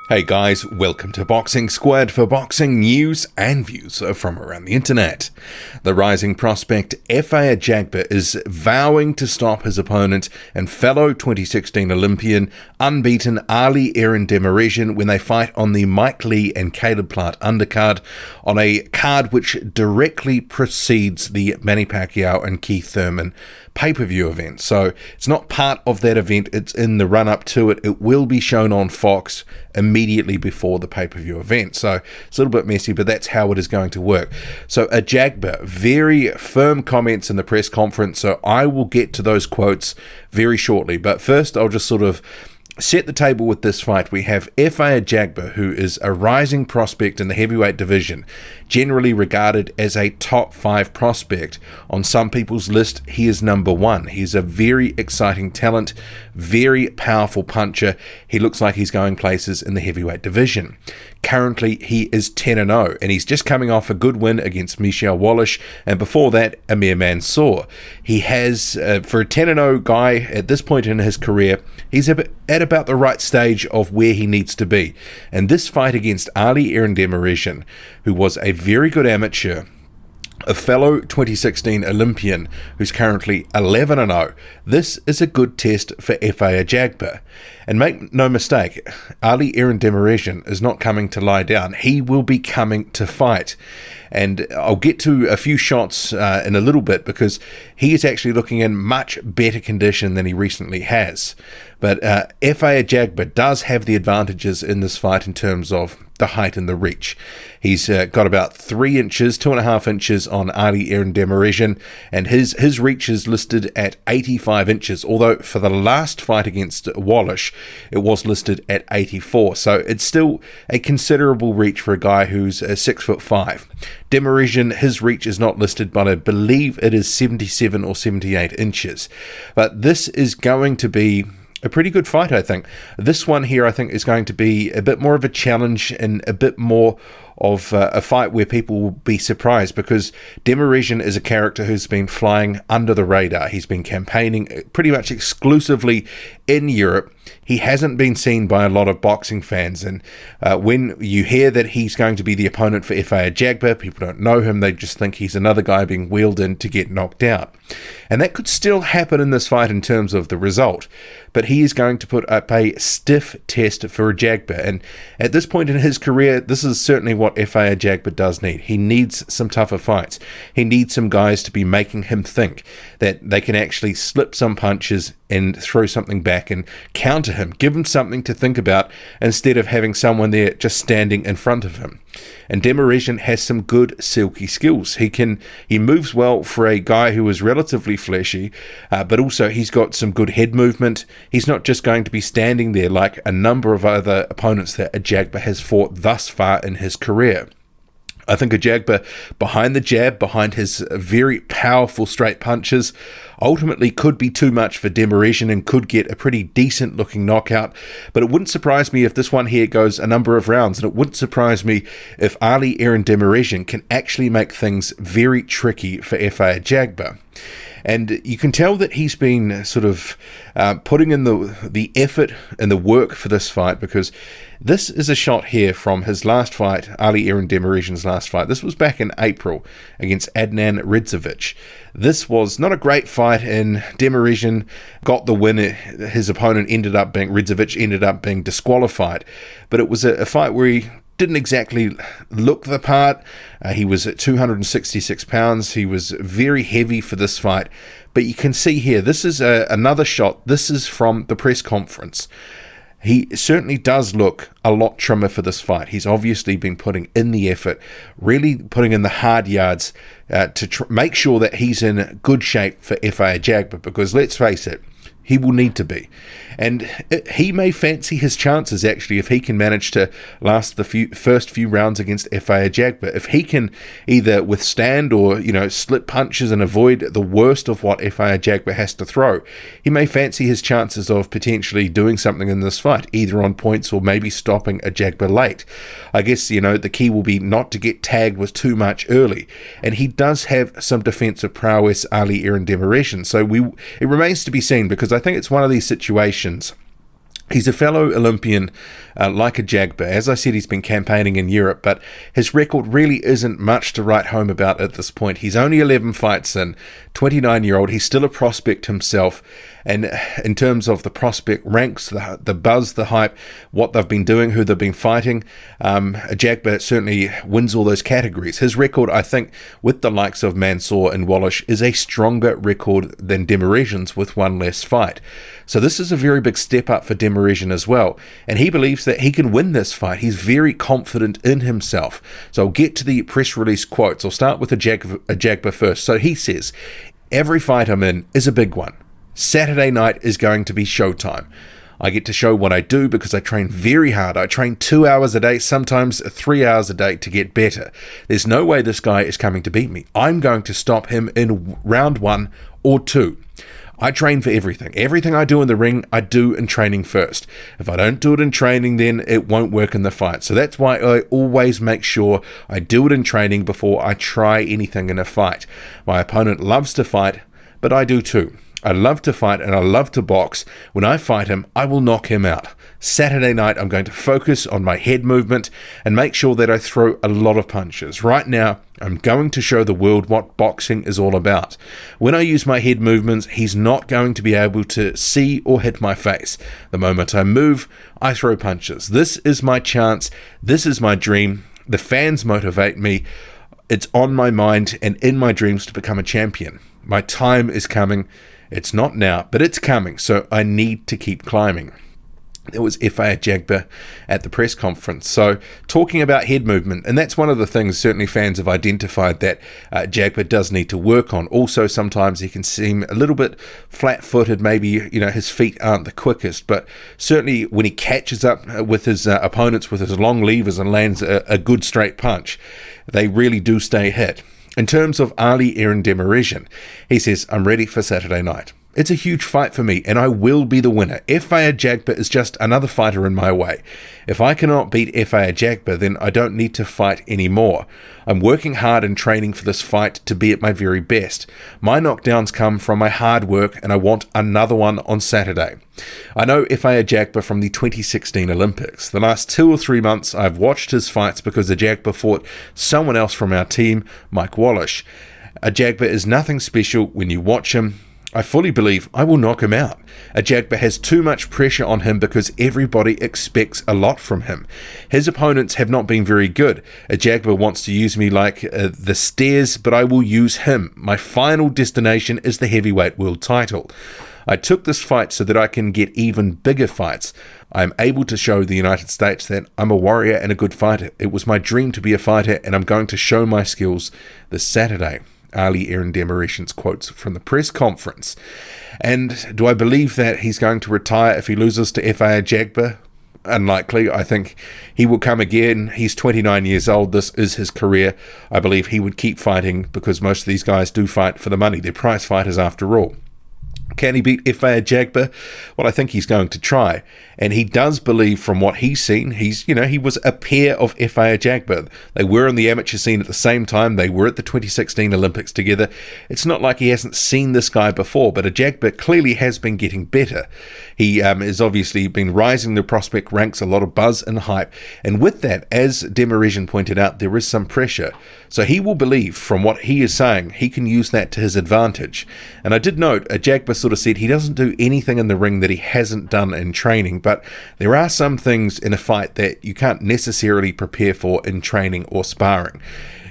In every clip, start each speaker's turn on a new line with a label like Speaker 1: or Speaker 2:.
Speaker 1: Hey guys, welcome to Boxing Squad for boxing news and views from around the internet. The rising prospect Efe Ajagba is vowing to stop his opponent and fellow 2016 Olympian, unbeaten Ali Eren Demirezen when they fight on the Mike Lee and Caleb Plant undercard on a card which directly precedes the Manny Pacquiao and Keith Thurman pay-per-view event. So it's not part of that event, it's in the run-up to it. It will be shown on Fox immediately before the pay-per-view event. So it's a little bit messy, but that's how it is going to work. So Ajagba, very firm comments in the press conference, so I will get to those quotes very shortly. But first, I'll just sort of set the table with this fight. We have Efe Ajagba, who is a rising prospect in the heavyweight division, generally regarded as a top 5 prospect. On some people's list, he is number 1. He's a very exciting talent, very powerful puncher. He looks like he's going places in the heavyweight division. Currently, he is 10-0, and he's just coming off a good win against Michel Wallace, and before that, Amir Mansour. He has, for a 10-0 guy at this point in his career, he's at about the right stage of where he needs to be. And this fight against Ali Eren Demirezen, who was a very good amateur, a fellow 2016 Olympian who's currently 11-0. This is a good test for Efe Ajagba. And make no mistake, Ali Eren Demirezen is not coming to lie down. He will be coming to fight. And I'll get to a few shots in a little bit, because he is actually looking in much better condition than he recently has. But Efe Ajagba does have the advantages in this fight in terms of the height and the reach. He's got about 3 inches, 2.5 inches on Ali Eren Demirezen, and his reach is listed at 85 inches, although for the last fight against Wallace, it was listed at 84, so it's still a considerable reach for a guy who's 6'5". Demirezen, his reach is not listed, but I believe it is 77 or 78 inches. But this is going to be a pretty good fight, I think. This one here, I think, is going to be a bit more of a challenge and a bit more of a fight where people will be surprised, because Demirezen is a character who's been flying under the radar. He's been campaigning pretty much exclusively in Europe. He hasn't been seen by a lot of boxing fans, and when you hear that he's going to be the opponent for Efe Ajagba, people don't know him, they just think he's another guy being wheeled in to get knocked out. And that could still happen in this fight in terms of the result, but he is going to put up a stiff test for Ajagba, and at this point in his career, this is certainly what Efe Ajagba does need. He needs some tougher fights. He needs some guys to be making him think that they can actually slip some punches and throw something back and counter him, give him something to think about instead of having someone there just standing in front of him. And Demirezen has some good silky skills. He moves well for a guy who is relatively fleshy, but also he's got some good head movement. He's not just going to be standing there like a number of other opponents that Ajagba has fought thus far in his career. I think Ajagba, behind the jab, behind his very powerful straight punches, ultimately could be too much for Demirezen and could get a pretty decent looking knockout. But it wouldn't surprise me if this one here goes a number of rounds, and it wouldn't surprise me if Ali Eren Demirezen can actually make things very tricky for Efe Ajagba. And you can tell that he's been sort of putting in the effort and the work for this fight, because this is a shot here from his last fight, Ali Eren Demirezen's last fight. This was back in April against Adnan Ridzovic. This was not a great fight, and Demirezen got the win. His opponent Ridzovic ended up being disqualified. But it was a fight where he didn't exactly look the part. He was at 266 pounds. He was very heavy for this fight. But you can see here, this is another shot. This is from the press conference. He certainly does look a lot trimmer for this fight. He's obviously been putting in the effort, really putting in the hard yards to make sure that he's in good shape for Efe Ajagba, because let's face it, he will need to be. And he may fancy his chances, actually, if he can manage to last the first few rounds against Efe Ajagba. If he can either withstand or, slip punches and avoid the worst of what Efe Ajagba has to throw, he may fancy his chances of potentially doing something in this fight, either on points or maybe stopping Ajagba late. I guess, the key will be not to get tagged with too much early. And he does have some defensive prowess, Ali Eren Demirezen. So it remains to be seen, because I think it's one of these situations He's a fellow Olympian like Ajagba. As I said, he's been campaigning in Europe, but his record really isn't much to write home about at this point. He's only 11 fights in, 29-year-old. He's still a prospect himself. And in terms of the prospect ranks, the buzz, the hype, what they've been doing, who they've been fighting, Ajagba certainly wins all those categories. His record, I think, with the likes of Mansour and Wallish is a stronger record than Demirezen's with one less fight. So this is a very big step up for Demirezen as well. And he believes that he can win this fight. He's very confident in himself. So I'll get to the press release quotes. I'll start with Ajagba first. So he says, "Every fight I'm in is a big one. Saturday night is going to be showtime. I get to show what I do because I train very hard. I train 2 hours a day, sometimes 3 hours a day to get better. There's no way this guy is coming to beat me. I'm going to stop him in round 1 or 2. I train for everything. Everything I do in the ring, I do in training first. If I don't do it in training, then it won't work in the fight. So that's why I always make sure I do it in training before I try anything in a fight. My opponent loves to fight, but I do too. I love to fight and I love to box. When I fight him, I will knock him out. Saturday night, I'm going to focus on my head movement and make sure that I throw a lot of punches. Right now, I'm going to show the world what boxing is all about. When I use my head movements, he's not going to be able to see or hit my face. The moment I move, I throw punches. This is my chance. This is my dream. The fans motivate me. It's on my mind and in my dreams to become a champion. My time is coming. It's not now, but it's coming, so I need to keep climbing." It was Efe Ajagba at the press conference. So talking about head movement, and that's one of the things certainly fans have identified that Ajagba does need to work on. Also, sometimes he can seem a little bit flat-footed. Maybe, his feet aren't the quickest, but certainly when he catches up with his opponents with his long levers and lands a good straight punch, they really do stay hit. In terms of Ali Eren Demirezen, he says, "I'm ready for Saturday night. It's a huge fight for me, and I will be the winner. Efe Ajagba is just another fighter in my way. If I cannot beat Efe Ajagba, then I don't need to fight anymore. I'm working hard and training for this fight to be at my very best. My knockdowns come from my hard work, and I want another one on Saturday. I know Efe Ajagba from the 2016 Olympics. The last 2 or 3 months, I've watched his fights because Ajagba fought someone else from our team, Mike Wallish. Ajagba is nothing special when you watch him. I fully believe I will knock him out. Ajagba has too much pressure on him because everybody expects a lot from him. His opponents have not been very good. Ajagba wants to use me like the stairs, but I will use him. My final destination is the heavyweight world title. I took this fight so that I can get even bigger fights. I am able to show the United States that I'm a warrior and a good fighter. It was my dream to be a fighter, and I'm going to show my skills this Saturday." Ali Eren Demirezen's quotes from the press conference. And do I believe that he's going to retire if he loses to Efe Ajagba? Unlikely. I think he will come again. He's 29 years old. This is his career. I believe he would keep fighting because most of these guys do fight for the money. They're prize fighters after all. Can he beat Efe Ajagba? Well, I think he's going to try. And he does believe from what he's seen, he was a peer of Efe Ajagba. They were in the amateur scene at the same time. They were at the 2016 Olympics together. It's not like he hasn't seen this guy before, but Ajagba clearly has been getting better. He has obviously been rising the prospect ranks, a lot of buzz and hype. And with that, as Demirezen pointed out, there is some pressure. So he will believe from what he is saying, he can use that to his advantage. And I did note, Ajagba sort of said he doesn't do anything in the ring that he hasn't done in training, but there are some things in a fight that you can't necessarily prepare for in training or sparring.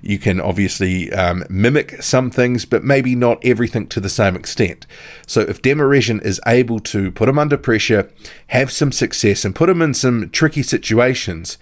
Speaker 1: You can obviously mimic some things, but maybe not everything to the same extent. So if Demirezen is able to put him under pressure, have some success, and put him in some tricky situations,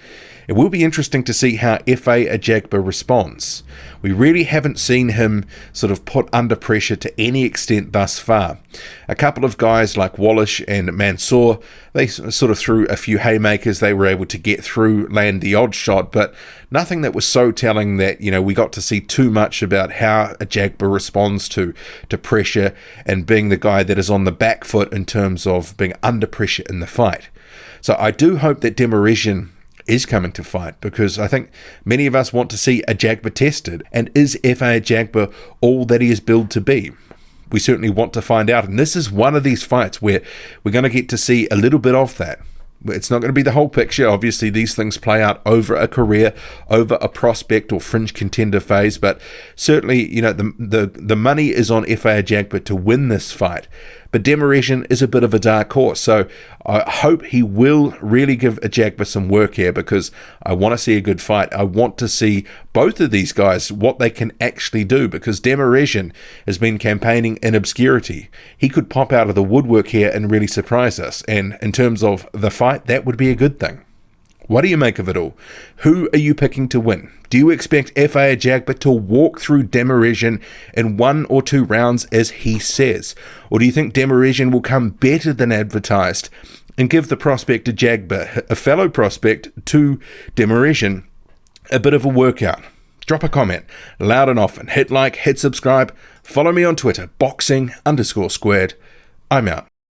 Speaker 1: it will be interesting to see how Efe Ajagba responds. We really haven't seen him sort of put under pressure to any extent thus far. A couple of guys like Wallish and Mansour, they sort of threw a few haymakers. They were able to get through, land the odd shot, but nothing that was so telling that, we got to see too much about how Ajagba responds to pressure and being the guy that is on the back foot in terms of being under pressure in the fight. So I do hope that Demirezen is coming to fight, because I think many of us want to see Ajagba tested. And is Efe Ajagba all that he is billed to be? we certainly want to find out. And this is one of these fights where we're going to get to see a little bit of that. It's not going to be the whole picture. Obviously, these things play out over a career, over a prospect or fringe contender phase. But certainly, the money is on Efe Ajagba to win this fight. But Demirezen is a bit of a dark horse. So I hope he will really give Ajagba some work here, because I want to see a good fight. I want to see both of these guys, what they can actually do, because Demirezen has been campaigning in obscurity. He could pop out of the woodwork here and really surprise us. And in terms of the fight, that would be a good thing. What do you make of it all? Who are you picking to win? Do you expect Efe Ajagba to walk through Demirezen in 1 or 2 rounds as he says? Or do you think Demirezen will come better than advertised and give the prospect Ajagba, a fellow prospect to Demirezen, a bit of a workout? Drop a comment loud and often. Hit like, hit subscribe. Follow me on Twitter, boxing_squared. I'm out.